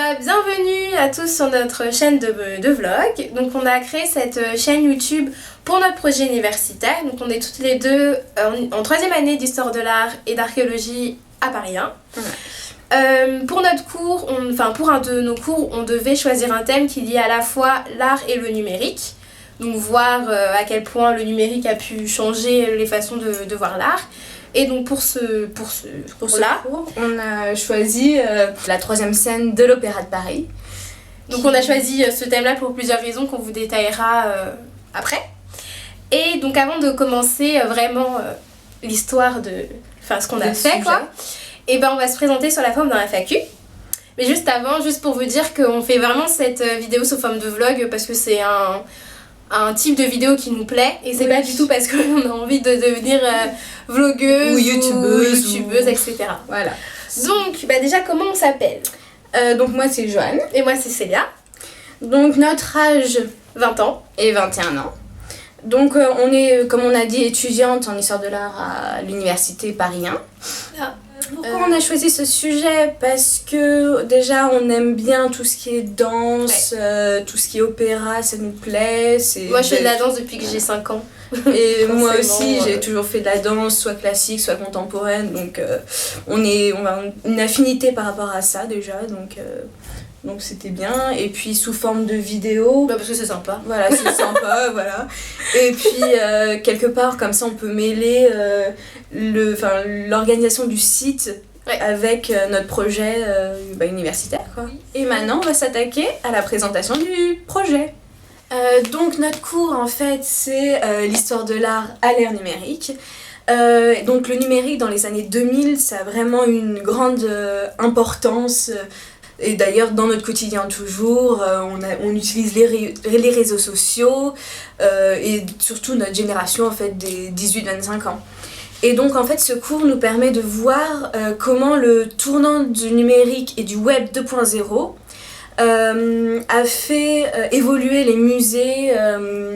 Bienvenue à tous sur notre chaîne de vlog. Donc on a créé cette chaîne YouTube pour notre projet universitaire. Donc on est toutes les deux en troisième année d'histoire de l'art et d'archéologie à Paris 1. Pour notre cours, pour un de nos cours, on devait choisir un thème qui lie à la fois l'art et le numérique. Donc voir à quel point le numérique a pu changer les façons de voir l'art. Et donc pour ce cours, on a choisi la troisième scène de l'Opéra de Paris. Donc on a choisi ce thème-là pour plusieurs raisons qu'on vous détaillera après. Et donc avant de commencer vraiment l'histoire ce qu'on a fait, et ben on va se présenter sur la forme d'un FAQ. Mais juste avant, juste pour vous dire qu'on fait vraiment cette vidéo sous forme de vlog parce que c'est un type de vidéo qui nous plaît et c'est pas du tout parce qu'on a envie de devenir vlogueuse ou youtubeuse, etc. Voilà. Donc déjà comment on s'appelle? Donc moi c'est Joanne. Et moi c'est Célia. Donc notre âge 20 ans et 21 ans. Donc on est, comme on a dit, étudiante en histoire de l'art à l'université Paris 1. Pourquoi on a choisi ce sujet? Parce que déjà on aime bien tout ce qui est danse, tout ce qui est opéra, ça nous plaît. Moi je fais de la danse depuis que j'ai 5 ans. Et moi aussi j'ai toujours fait de la danse, soit classique, soit contemporaine. Donc on a une affinité par rapport à ça déjà. Donc c'était bien. Et puis sous forme de vidéo. Parce que c'est sympa. Voilà, c'est sympa, voilà. Et puis quelque part comme ça on peut mêler l'organisation du site avec notre projet universitaire, quoi. Et maintenant on va s'attaquer à la présentation du projet. Donc notre cours en fait c'est l'histoire de l'art à l'ère numérique. Donc le numérique dans les années 2000 ça a vraiment une grande importance. Et d'ailleurs dans notre quotidien toujours, on utilise les réseaux sociaux et surtout notre génération en fait des 18-25 ans. Et donc en fait ce cours nous permet de voir comment le tournant du numérique et du web 2.0 a fait évoluer les musées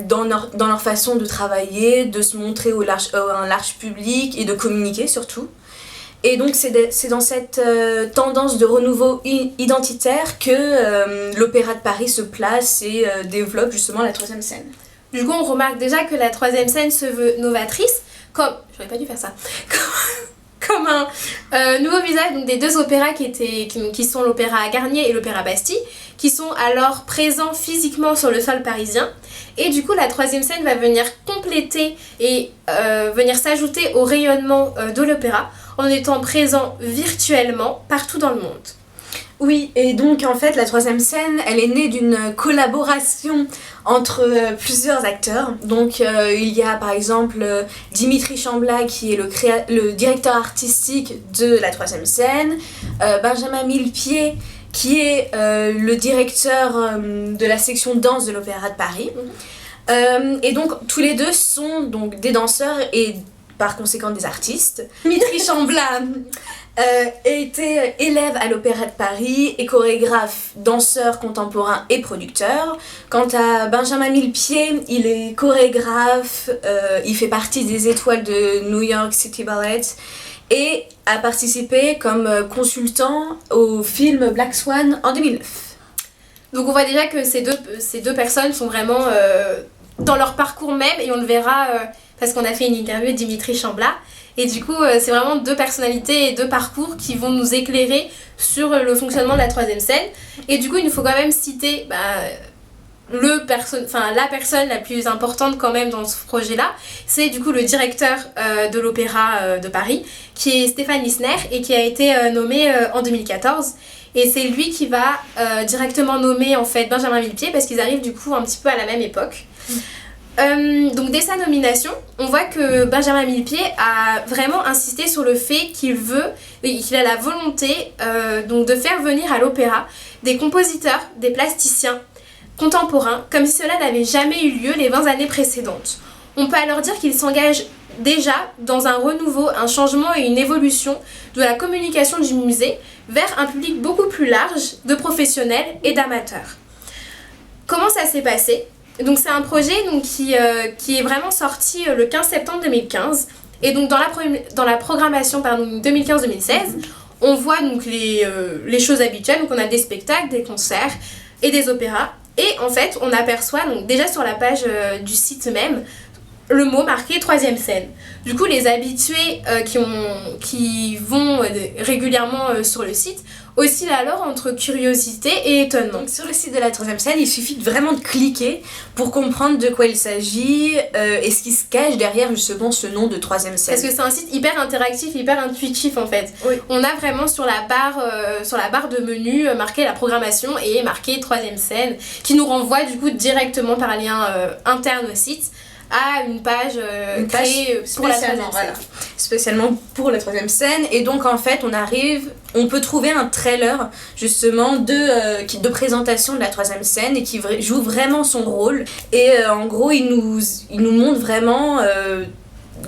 dans leur façon de travailler, de se montrer à un large public et de communiquer surtout. Et donc c'est dans cette tendance de renouveau identitaire que l'Opéra de Paris se place et développe justement la troisième scène. Du coup on remarque déjà que la troisième scène se veut novatrice, j'aurais pas dû faire ça, comme un nouveau visage donc des deux opéras qui sont l'opéra Garnier et l'opéra Bastille, qui sont alors présents physiquement sur le sol parisien. Et du coup la troisième scène va venir compléter et venir s'ajouter au rayonnement de l'opéra en étant présent virtuellement partout dans le monde. Oui, et donc en fait la troisième scène, elle est née d'une collaboration entre plusieurs acteurs. Donc il y a par exemple Dimitri Chambla qui est le directeur artistique de la troisième scène, Benjamin Millepied qui est le directeur de la section danse de l'Opéra de Paris. Et donc tous les deux sont donc des danseurs et par conséquent des artistes. Dimitri Chambla était élève à l'Opéra de Paris et chorégraphe, danseur contemporain et producteur. Quant à Benjamin Millepied, il est chorégraphe, il fait partie des étoiles de New York City Ballet et a participé comme consultant au film Black Swan en 2009. Donc on voit déjà que ces deux personnes sont vraiment dans leur parcours même, et on le verra parce qu'on a fait une interview de Dimitri Chambla. Et du coup, c'est vraiment deux personnalités et deux parcours qui vont nous éclairer sur le fonctionnement de la troisième scène. Et du coup, il nous faut quand même citer la personne la plus importante quand même dans ce projet-là. C'est du coup le directeur de l'Opéra de Paris, qui est Stéphane Lissner et qui a été nommé en 2014. Et c'est lui qui va directement nommer en fait Benjamin Millepied parce qu'ils arrivent du coup un petit peu à la même époque. Donc dès sa nomination, on voit que Benjamin Millepied a vraiment insisté sur le fait qu'il a la volonté donc de faire venir à l'opéra des compositeurs, des plasticiens contemporains, comme si cela n'avait jamais eu lieu les 20 années précédentes. On peut alors dire qu'il s'engage déjà dans un renouveau, un changement et une évolution de la communication du musée vers un public beaucoup plus large de professionnels et d'amateurs. Comment ça s'est passé ? Donc c'est un projet qui est vraiment sorti le 15 septembre 2015 et donc dans la programmation 2015-2016, on voit donc les choses habituelles, donc on a des spectacles, des concerts et des opéras. Et en fait, on aperçoit donc déjà sur la page du site même le mot marqué troisième scène. Du coup, les habitués qui vont régulièrement sur le site oscillent alors entre curiosité et étonnement. Donc sur le site de la troisième scène, il suffit vraiment de cliquer pour comprendre de quoi il s'agit et ce qui se cache derrière justement ce nom de troisième scène. Parce que c'est un site hyper interactif, hyper intuitif en fait. Oui. On a vraiment sur la barre de menu marqué la programmation et marqué troisième scène qui nous renvoie du coup directement par un lien interne au site à une page créée pour la troisième scène. Voilà. Spécialement pour la troisième scène. Et donc en fait on peut trouver un trailer justement de présentation de la troisième scène et qui joue vraiment son rôle. Et en gros il nous montre vraiment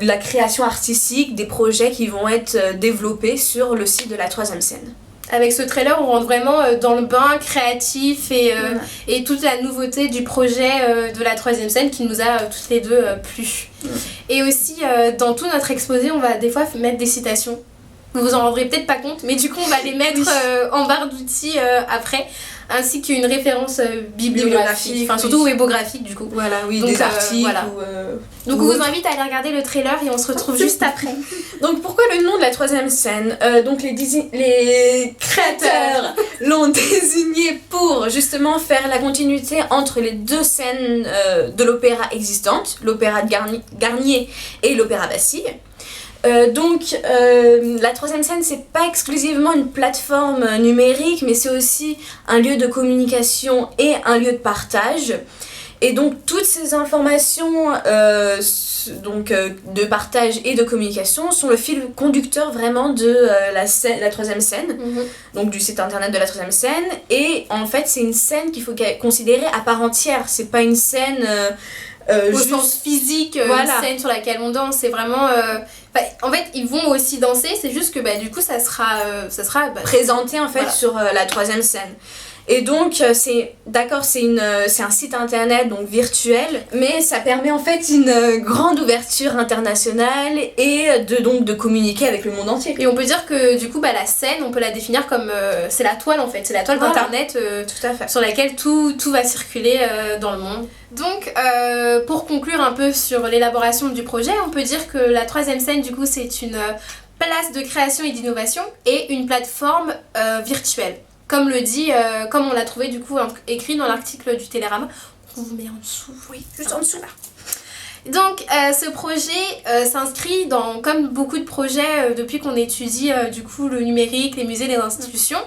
la création artistique des projets qui vont être développés sur le site de la troisième scène. Avec ce trailer, on rentre vraiment dans le bain créatif et toute la nouveauté du projet de la troisième scène qui nous a toutes les deux plu. Et aussi, dans tout notre exposé, on va des fois mettre des citations. Vous vous en rendrez peut-être pas compte, mais du coup, on va les mettre en barre d'outils après, ainsi qu'une référence bibliographique, enfin surtout webographique du coup. Voilà, oui, donc, des articles voilà. Donc on vous invite à aller regarder le trailer et on se retrouve juste après. Donc pourquoi le nom de la troisième scène donc les créateurs l'ont désigné pour justement faire la continuité entre les deux scènes de l'opéra existante, l'opéra de Garnier et l'opéra Bastille. La troisième scène, c'est pas exclusivement une plateforme numérique, mais c'est aussi un lieu de communication et un lieu de partage. Et donc toutes ces informations de partage et de communication sont le fil conducteur vraiment de la troisième scène, donc du site internet de la troisième scène. Et en fait c'est une scène qu'il faut considérer à part entière, c'est pas une scène au sens physique, voilà. Une scène sur laquelle on danse, c'est vraiment... en fait, ils vont aussi danser, c'est juste que du coup, ça sera présenté en fait sur la troisième scène. Et donc, c'est un site internet donc virtuel, mais ça permet en fait une grande ouverture internationale et de communiquer avec le monde entier. Et on peut dire que du coup, la scène, on peut la définir comme c'est la toile en fait, c'est la toile d'internet tout à fait. Sur laquelle tout va circuler dans le monde. Donc, pour conclure un peu sur l'élaboration du projet, on peut dire que la troisième scène, du coup, c'est une place de création et d'innovation et une plateforme virtuelle. Comme on l'a trouvé du coup écrit dans l'article du Télérama. On vous met en dessous. Oui, juste en dessous. Donc, ce projet s'inscrit comme beaucoup de projets depuis qu'on étudie du coup le numérique, les musées, les institutions.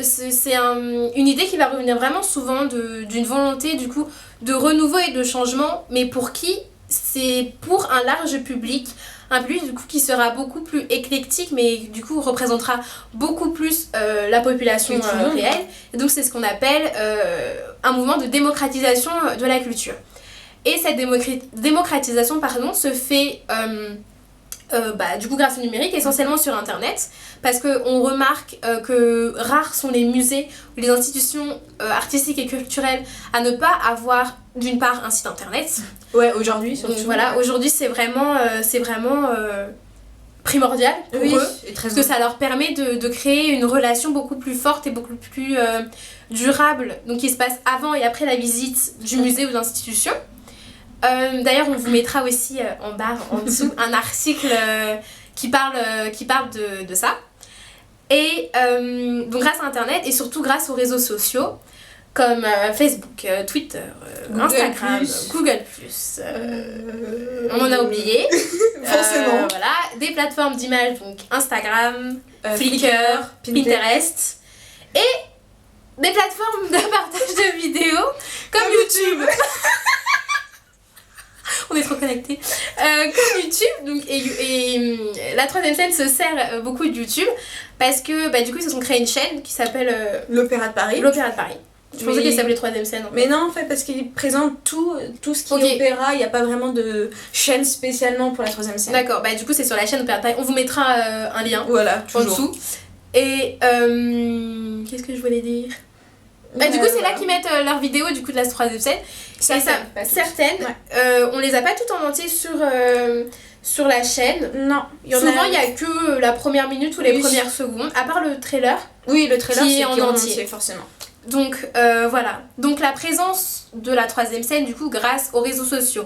C'est une idée qui va revenir vraiment souvent d'une volonté du coup de renouveau et de changement, mais pour qui? C'est pour un large public, un public du coup qui sera beaucoup plus éclectique, mais du coup représentera beaucoup plus la population réelle. Et donc c'est ce qu'on appelle un mouvement de démocratisation de la culture. Et cette démocratisation se fait du coup grâce au numérique, essentiellement sur internet, parce qu'on remarque que rares sont les musées ou les institutions artistiques et culturelles à ne pas avoir d'une part un site internet. Ouais, aujourd'hui surtout. Donc voilà, aujourd'hui c'est vraiment primordial pour eux, parce que ça leur permet de créer une relation beaucoup plus forte et beaucoup plus durable, donc qui se passe avant et après la visite du musée ou de l'institution. D'ailleurs, on vous mettra aussi en barre en dessous un article qui parle de ça. Et donc grâce à internet et surtout grâce aux réseaux sociaux comme Facebook, Twitter, Instagram, Google+, on en a oublié. Forcément. Voilà, des plateformes d'images, donc Instagram, Flickr, Pinterest et des plateformes de partage de vidéos comme YouTube. On est trop connectés. Comme YouTube, donc, et la troisième scène se sert beaucoup de YouTube parce que du coup ils se sont créés une chaîne qui s'appelle l'Opéra de Paris. L'Opéra de Paris. Je pensais qu'elle s'appelait troisième scène. En fait. Mais non, en fait, parce qu'ils présentent tout ce qui est opéra, il n'y a pas vraiment de chaîne spécialement pour la troisième scène. D'accord, du coup c'est sur la chaîne Opéra de Paris. On vous mettra un lien en dessous. Et qu'est-ce que je voulais dire? Du coup c'est là qu'ils mettent leurs vidéos du coup de la troisième scène. Certaines, on les a pas toutes en entier sur la chaîne. Non, souvent il y a que la première minute ou les premières secondes, à part le trailer. Oui, le trailer qui est en entier forcément. Donc voilà, donc la présence de la troisième scène du coup grâce aux réseaux sociaux,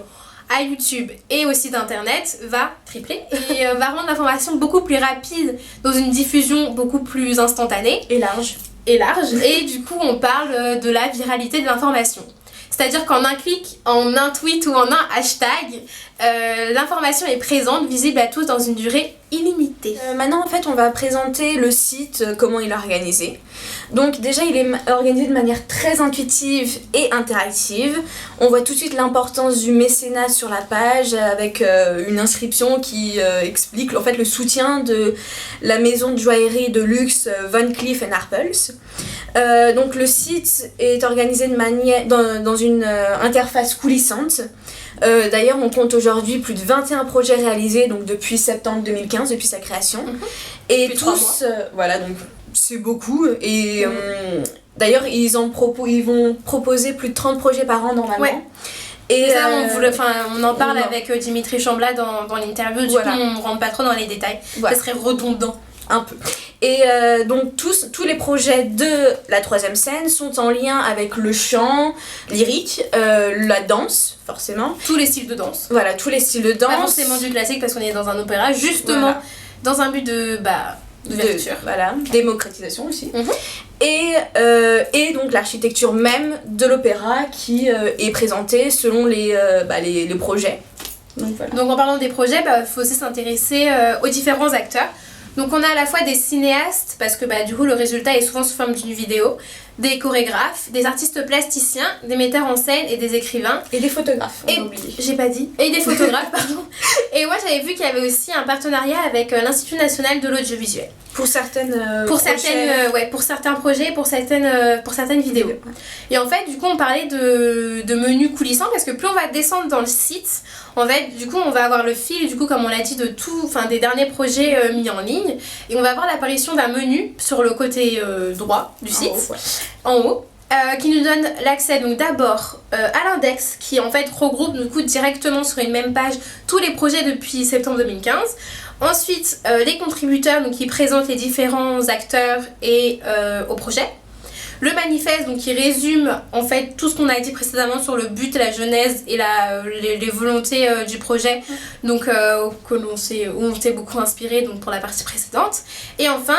à YouTube et au site internet va tripler et va rendre l'information beaucoup plus rapide dans une diffusion beaucoup plus instantanée et large. Et du coup on parle de la viralité de l'information. C'est-à-dire qu'en un clic, en un tweet ou en un hashtag, l'information est présente, visible à tous dans une durée illimitée. Maintenant, en fait, on va présenter le site, comment il est organisé. Donc déjà, il est organisé de manière très intuitive et interactive. On voit tout de suite l'importance du mécénat sur la page avec une inscription qui explique en fait le soutien de la maison de joaillerie de luxe Van Cleef & Arpels. Donc le site est organisé de manière dans une interface coulissante. D'ailleurs, on compte aujourd'hui plus de 21 projets réalisés donc depuis septembre 2015, depuis sa création. Et depuis tous, voilà, donc c'est beaucoup. Et d'ailleurs, ils vont proposer plus de 30 projets par an normalement. Ouais. Et ça, on en parle avec Dimitri Chambla dans l'interview, du coup on ne rentre pas trop dans les détails, ça serait redondant. Un peu. Et donc tous les projets de la troisième scène sont en lien avec le chant lyrique, la danse, forcément. Tous les styles de danse. Voilà, tous les styles de danse. Pas forcément du classique parce qu'on est dans un opéra, justement dans un but d'ouverture. Voilà, démocratisation aussi. Et donc l'architecture même de l'opéra qui est présentée selon les projets. Donc en parlant des projets, faut aussi s'intéresser aux différents acteurs. Donc on a à la fois des cinéastes, parce que du coup le résultat est souvent sous forme d'une vidéo, des chorégraphes, des artistes plasticiens, des metteurs en scène et des écrivains. Et des photographes, on a oublié. J'ai pas dit. Et des photographes, pardon. Et moi j'avais vu qu'il y avait aussi un partenariat avec l'Institut National de l'Audiovisuel. Pour certains projets, pour certaines vidéos. Et en fait, du coup, on parlait de menus coulissants parce que plus on va descendre dans le site, en fait, du coup, on va avoir le fil, du coup, comme on l'a dit, des derniers projets mis en ligne. Et on va avoir l'apparition d'un menu sur le côté droit du site, en haut. Qui nous donne l'accès donc d'abord à l'index qui en fait regroupe du coup directement sur une même page tous les projets depuis septembre 2015. Ensuite les contributeurs donc qui présentent les différents acteurs et au projet. Le manifeste donc qui résume en fait tout ce qu'on a dit précédemment sur le but, la genèse et les volontés du projet donc où on s'est beaucoup inspiré donc pour la partie précédente. Et enfin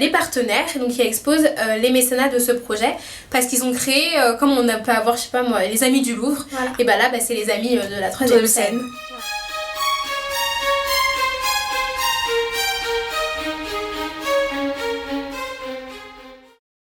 les partenaires donc qui exposent les mécénats de ce projet parce qu'ils ont créé comme on peut avoir je sais pas moi les amis du Louvre et là c'est les amis de la troisième scène.